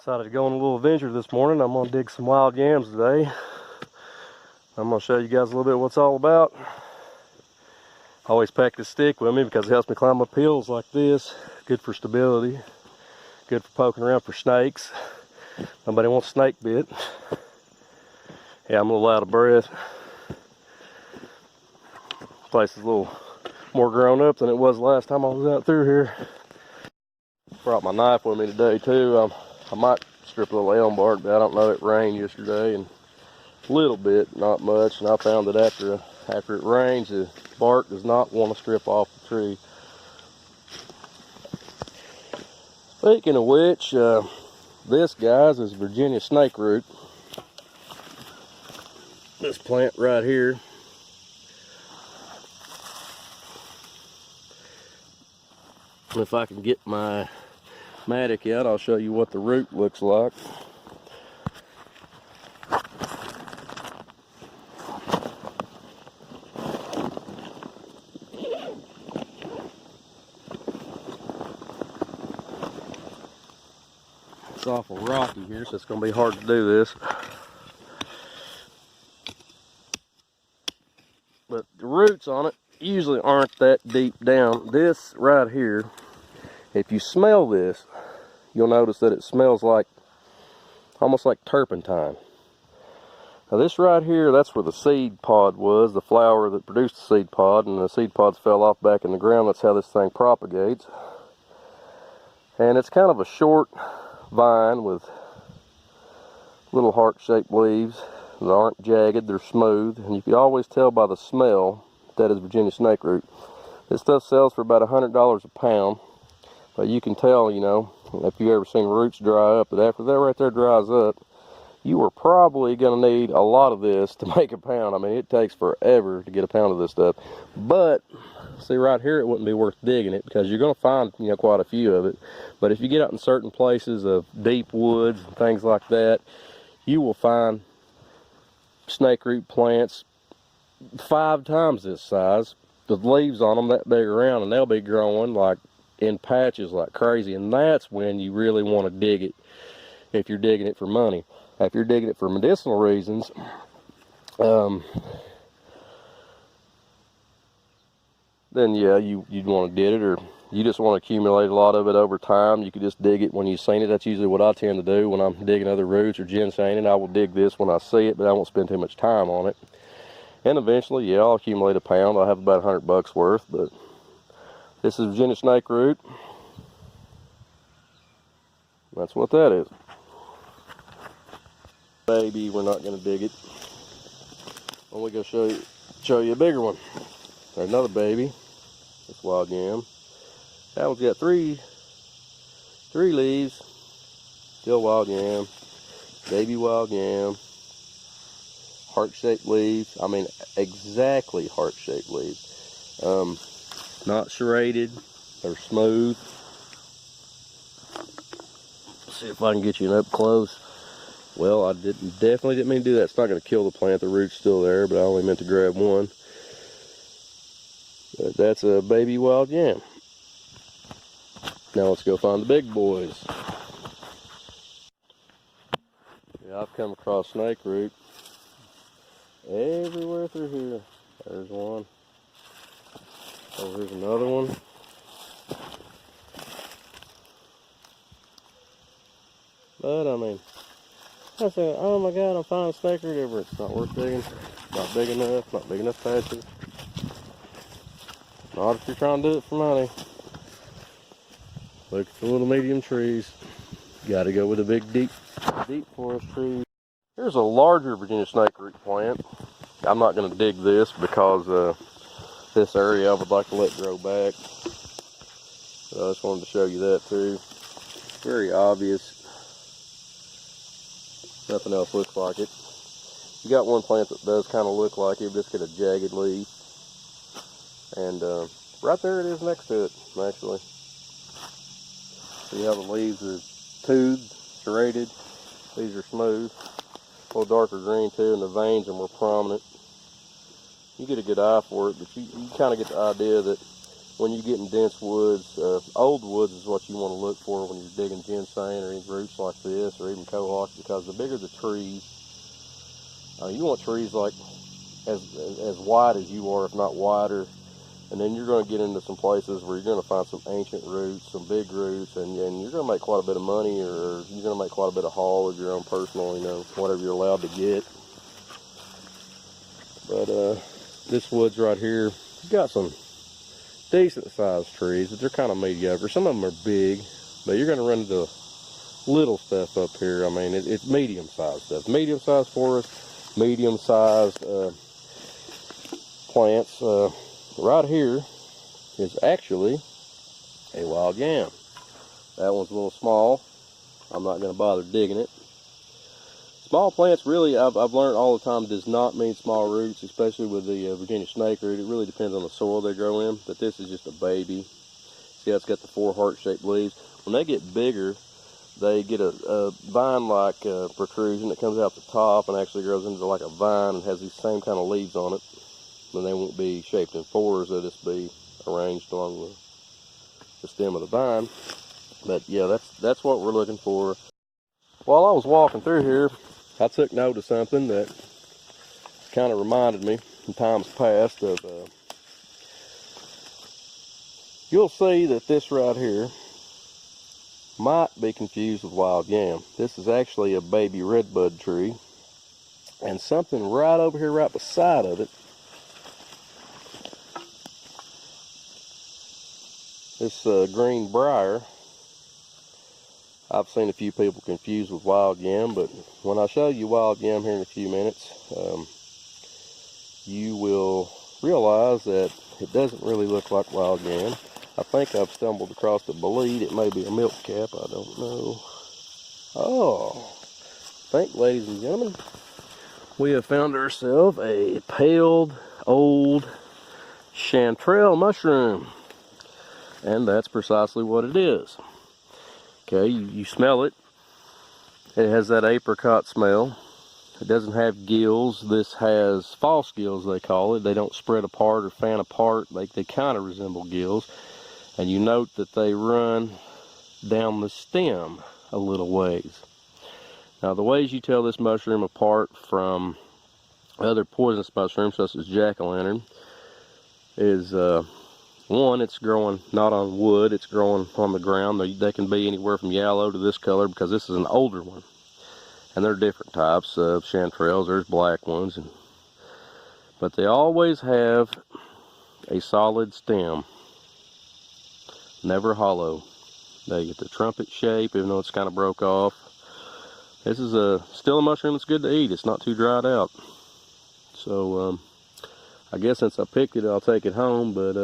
Decided to go on a little adventure this morning. I'm gonna dig some wild yams today. I'm gonna show you guys a little bit what it's all about. I always pack this stick with me because it helps me climb up hills like this. Good for stability, good for poking around for snakes. Nobody wants snake bit. Yeah, I'm a little out of breath. This place is a little more grown up than it was last time I was out through here. Brought my knife with me today too. I might strip a little elm bark, but I don't know. It rained yesterday and a little bit, not much. And I found that after it rains, the bark does not want to strip off the tree. Speaking of which, this, guys, is Virginia snakeroot. This plant right here. And if I can get my mattock out, I'll show you what the root looks like. It's awful rocky here, so it's going to be hard to do this. But the roots on it usually aren't that deep down. This right here, if you smell this, you'll notice that it smells like, almost like turpentine. Now this right here, that's where the seed pod was, the flower that produced the seed pod, and the seed pods fell off back in the ground. That's how this thing propagates. And it's kind of a short vine with little heart-shaped leaves. They aren't jagged, they're smooth, and you can always tell by the smell that is Virginia snakeroot. This stuff sells for about $100 a pound, but you can tell, you know, if you've ever seen roots dry up, that after that right there dries up, you are probably going to need a lot of this to make a pound. I mean, it takes forever to get a pound of this stuff. But see, right here, it wouldn't be worth digging it because you're going to find, you know, quite a few of it. But if you get out in certain places of deep woods and things like that, you will find snakeroot plants 5 times this size with leaves on them that big around, and they'll be growing like in patches like crazy. And that's when you really want to dig it, if you're digging it for money. If you're digging it for medicinal reasons, then yeah, you'd want to dig it, or you just want to accumulate a lot of it over time. You could just dig it when you've seen it. That's usually what I tend to do when I'm digging other roots or ginseng. I will dig this when I see it, but I won't spend too much time on it. And eventually, yeah, I'll accumulate a pound. I'll have about $100 worth. But this is Virginia snakeroot. That's what that is. Baby, we're not going to dig it. I'm going to go show you a bigger one. There's another baby. This wild yam. That one's got three leaves. Still wild yam. Baby wild yam. Heart-shaped leaves. I mean, exactly heart-shaped leaves. Not serrated. They're smooth. Let's see if I can get you an up close. Well, I definitely didn't mean to do that. It's not going to kill the plant. The root's still there, but I only meant to grab one. But that's a baby wild yam. Now let's go find the big boys. Yeah, I've come across snakeroot everywhere through here. There's one. Oh, here's another one. But I mean, I said, oh my God, I'm finding snakeroot everywhere. It's not worth digging. Not big enough. Not big enough patches. Not if you're trying to do it for money. Look for little medium trees. Got to go with the big, deep forest trees. Here's a larger Virginia snakeroot plant. I'm not going to dig this because this area I would like to let grow back. So I just wanted to show you that too. Very obvious. Nothing else looks like it. You got one plant that does kind of look like it, just get a jagged leaf. And right there it is next to it, actually. See how the leaves are toothed, serrated. These are smooth. A little darker green too, and the veins are more prominent. You get a good eye for it, but you kind of get the idea that when you get in dense woods, old woods is what you want to look for when you're digging ginseng or any roots like this, or even cohosh, because the bigger the trees, you want trees like as wide as you are, if not wider. And then you're going to get into some places where you're going to find some ancient roots, some big roots, and you're going to make quite a bit of money, or you're going to make quite a bit of haul of your own personal, whatever you're allowed to get. But this woods right here, got some decent sized trees, but they're kind of mediocre. Some of them are big, but you're going to run into little stuff up here. I mean, it's medium sized stuff. Medium sized forest, medium sized plants. Right here is actually a wild yam. That one's a little small. I'm not going to bother digging it. Small plants really, I've learned all the time, does not mean small roots, especially with the Virginia snakeroot. It really depends on the soil they grow in, but this is just a baby. See how it's got the 4 heart-shaped leaves? When they get bigger, they get a vine-like protrusion that comes out the top and actually grows into like a vine and has these same kind of leaves on it. And they won't be shaped in 4s, they'll just be arranged along the stem of the vine. But yeah, that's what we're looking for. While I was walking through here, I took note of something that kind of reminded me in times past of, you'll see that this right here might be confused with wild yam. This is actually a baby redbud tree, and something right over here right beside of it, this green briar, I've seen a few people confused with wild yam, but when I show you wild yam here in a few minutes, you will realize that it doesn't really look like wild yam. I think I've stumbled across a bolete. It may be a milk cap, I don't know. Oh, I think, ladies and gentlemen, we have found ourselves a paled old chanterelle mushroom. And that's precisely what it is. Okay, you smell it. It has that apricot smell. It doesn't have gills. This has false gills, they call it. They don't spread apart or fan apart. They kind of resemble gills. And you note that they run down the stem a little ways. Now, the ways you tell this mushroom apart from other poisonous mushrooms, such as jack-o'-lantern, is one, it's growing not on wood, it's growing on the ground. They can be anywhere from yellow to this color, because this is an older one. And there are different types of chanterelles. There's black ones, but they always have a solid stem, never hollow. They get the trumpet shape, even though it's kind of broke off. This is still a mushroom that's good to eat. It's not too dried out. So I guess since I picked it, I'll take it home, but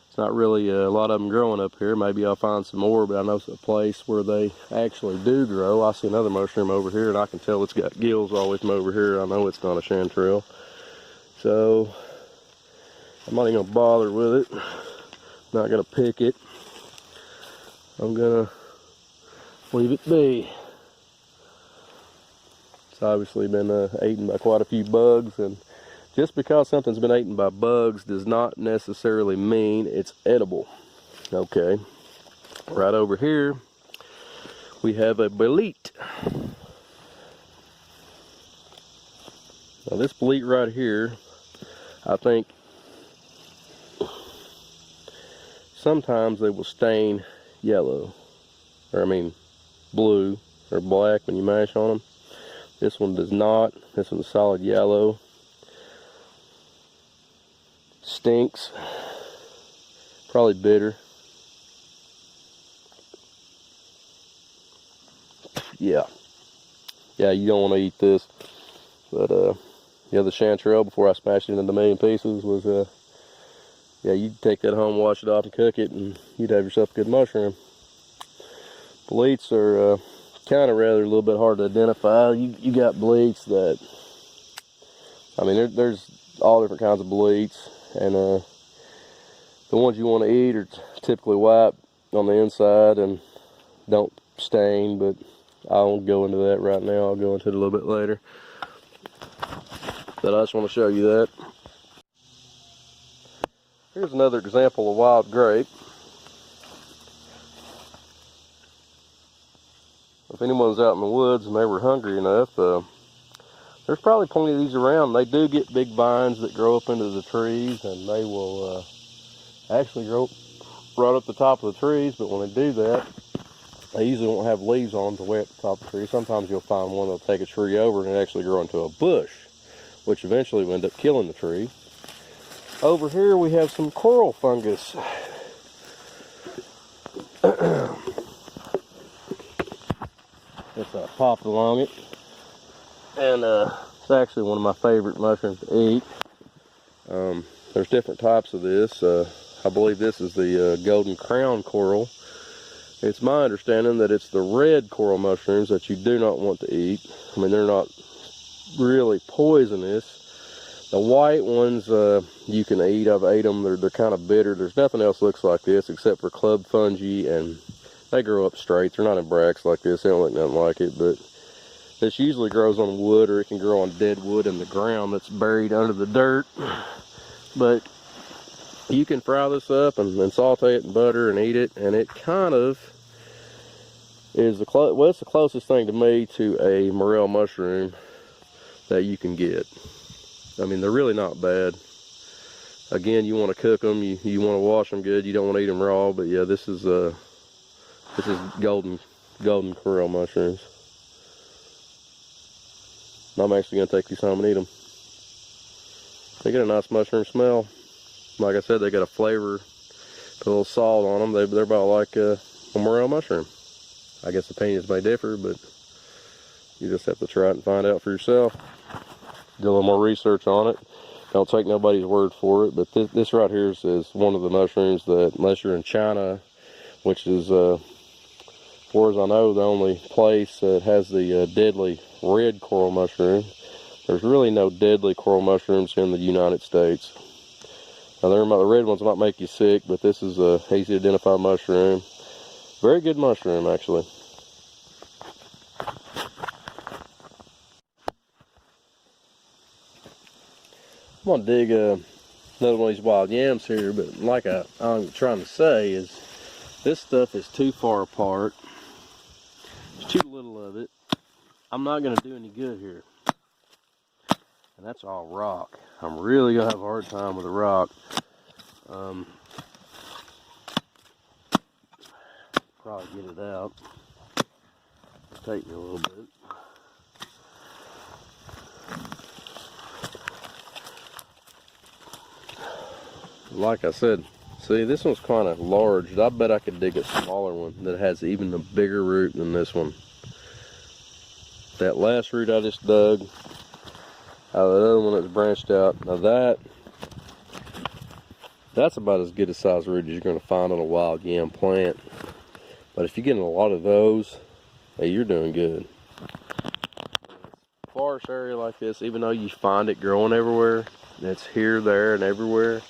it's not really a lot of them growing up here. Maybe I'll find some more, but I know it's a place where they actually do grow. I see another mushroom over here, and I can tell it's got gills all the way from over here. I know it's not a chanterelle. So I'm not even going to bother with it. Not going to pick it. I'm going to leave it be. It's obviously been eaten by quite a few bugs, and just because something's been eaten by bugs does not necessarily mean it's edible. Okay, right over here we have a bolete. Now this bolete right here, I think sometimes they will stain yellow, or I mean blue or black when you mash on them. This one does not. This one's solid yellow. Stinks. Probably bitter. Yeah, you don't want to eat this. But yeah, the chanterelle, before I smashed it into a million pieces, was yeah, you'd take that home, wash it off, and cook it, and you'd have yourself a good mushroom. Boletes are kind of rather a little bit hard to identify. You got boletes that, I mean, there's all different kinds of boletes, and the ones you want to eat are typically white on the inside and don't stain, but I won't go into that right now. I'll go into it a little bit later. But I just want to show you that. Here's another example of wild grape. If anyone's out in the woods and they were hungry enough, there's probably plenty of these around. They do get big vines that grow up into the trees, and they will actually grow right up the top of the trees, but when they do that, they usually won't have leaves on them to way at the top of the tree. Sometimes you'll find one that'll take a tree over and actually grow into a bush, which eventually will end up killing the tree. Over here we have some coral fungus. It's popped along it, and it's actually one of my favorite mushrooms to eat. There's different types of this. I believe this is the golden crown coral. It's my understanding that it's the red coral mushrooms that you do not want to eat. I mean, they're not really poisonous. The white ones you can eat. I've ate them. They're kind of bitter. There's nothing else that looks like this except for club fungi, and they grow up straight. They're not in bracts like this. They don't look nothing like it, but this usually grows on wood, or it can grow on dead wood in the ground that's buried under the dirt. But you can fry this up and saute it in butter and eat it, and it kind of is it's the closest thing to me to a morel mushroom that you can get. I mean, they're really not bad. Again, you want to cook them, you want to wash them good, you don't want to eat them raw, but yeah, this is golden coral mushrooms. I'm actually going to take these home and eat them. They get a nice mushroom smell. Like I said, they got a flavor, put a little salt on them. They're about like a morel mushroom. I guess opinions may differ, but you just have to try it and find out for yourself. Do a little more research on it. Don't take nobody's word for it, but this right here is one of the mushrooms that, unless you're in China, which is, as far as I know, the only place that has the deadly red coral mushroom. There's really no deadly coral mushrooms in the United States. Now, the red ones might make you sick, but this is a easy to identify mushroom. Very good mushroom, actually. I'm gonna dig another one of these wild yams here, but like I'm trying to say is, this stuff is too far apart. There's too little of it. I'm not gonna do any good here. And that's all rock. I'm really gonna have a hard time with the rock. Probably get it out. It'll take me a little bit. Like I said, see, this one's kind of large. I bet I could dig a smaller one that has even a bigger root than this one. That last root I just dug, the other one that's branched out, now that's about as good a size root as you're going to find on a wild yam plant. But if you're getting a lot of those, hey, you're doing good. Sparse area like this, even though you find it growing everywhere, it's here, there, and everywhere.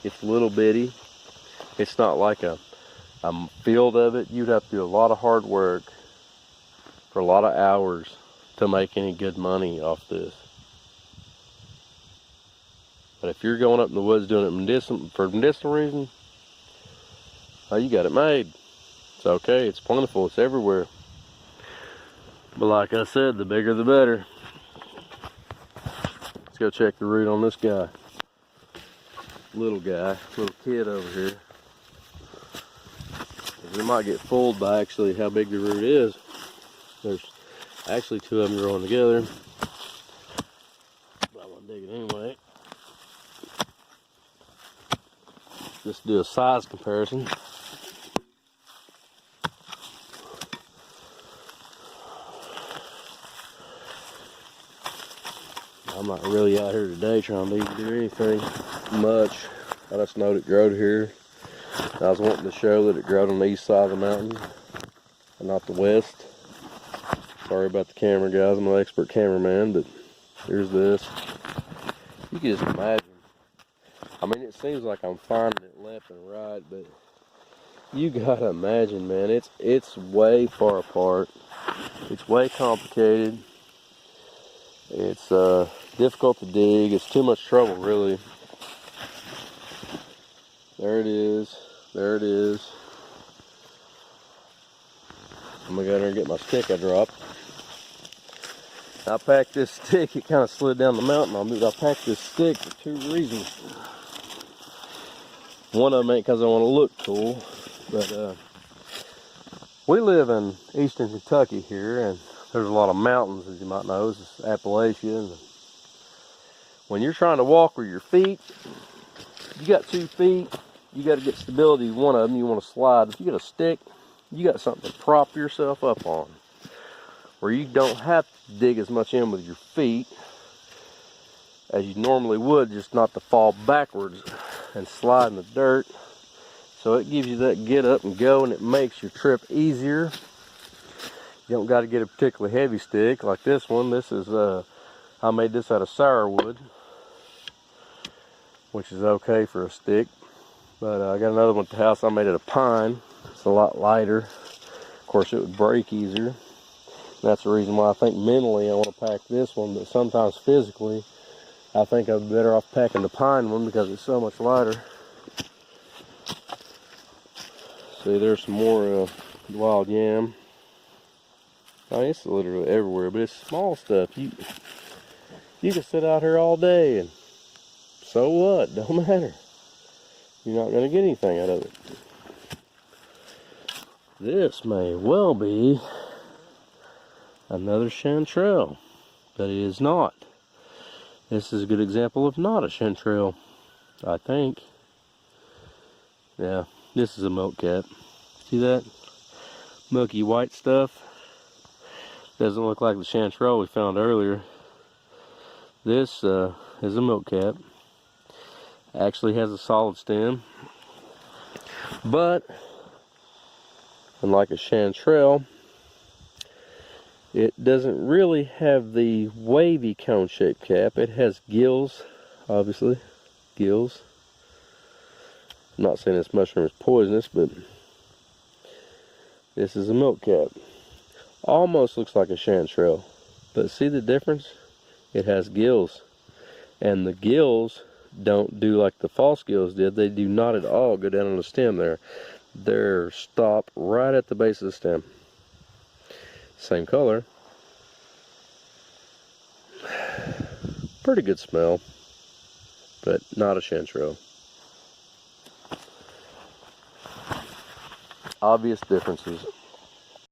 It's little bitty. It's not like a field of it. You'd have to do a lot of hard work for a lot of hours to make any good money off this. But if you're going up in the woods doing it for medicinal reason, oh, you got it made. It's okay, it's plentiful, it's everywhere. But like I said, the bigger the better. Let's go check the root on this guy. Little kid over here. We might get fooled by actually how big the root is. There's actually two of them growing together. But I'm gonna dig it anyway. Just do a size comparison. I'm not really out here today trying to even do anything much. I just know it growed here. I was wanting to show that it growed on the east side of the mountain and not the west. Sorry about the camera, guys. I'm an expert cameraman, but here's this. You can just imagine. I mean, it seems like I'm finding it left and right, but you gotta imagine, man. It's way far apart. It's way complicated. It's difficult to dig. It's too much trouble, really. There it is. There it is. I'm gonna go there and get my stick I dropped. I packed this stick, it kind of slid down the mountain on me. I packed this stick for two reasons. One of them ain't because I want to look cool, but we live in eastern Kentucky here, and there's a lot of mountains, as you might know. This is Appalachia. And when you're trying to walk with your feet, you got 2 feet, you got to get stability with one of them. You want to slide. If you get a stick, you got something to prop yourself up on, where you don't have to dig as much in with your feet as you normally would, just not to fall backwards and slide in the dirt. So it gives you that get up and go, and it makes your trip easier. You don't got to get a particularly heavy stick like this one. This is I made this out of sourwood, which is okay for a stick. But I got another one at the house I made out of pine. It's a lot lighter. Of course, it would break easier. And that's the reason why I think mentally I want to pack this one, but sometimes physically I think I'd be better off packing the pine one because it's so much lighter. See, there's some more wild yam. I mean, it's literally everywhere, but it's small stuff. You can sit out here all day, and so what? Don't matter. You're not going to get anything out of it. This may well be another chanterelle, but it is not. This is a good example of not a chanterelle, I think. Yeah, this is a milk cap. See that? Milky white stuff. Doesn't look like the chanterelle we found earlier. This is a milk cap. Actually has a solid stem. But, unlike a chanterelle, it doesn't really have the wavy cone-shaped cap. It has gills, obviously. Gills. I'm not saying this mushroom is poisonous, but this is a milk cap. Almost looks like a chanterelle, but see the difference? It has gills, and the gills don't do like the false gills did. They do not at all go down on the stem there. They're stop right at the base of the stem. Same color. Pretty good smell, but not a chanterelle. Obvious differences.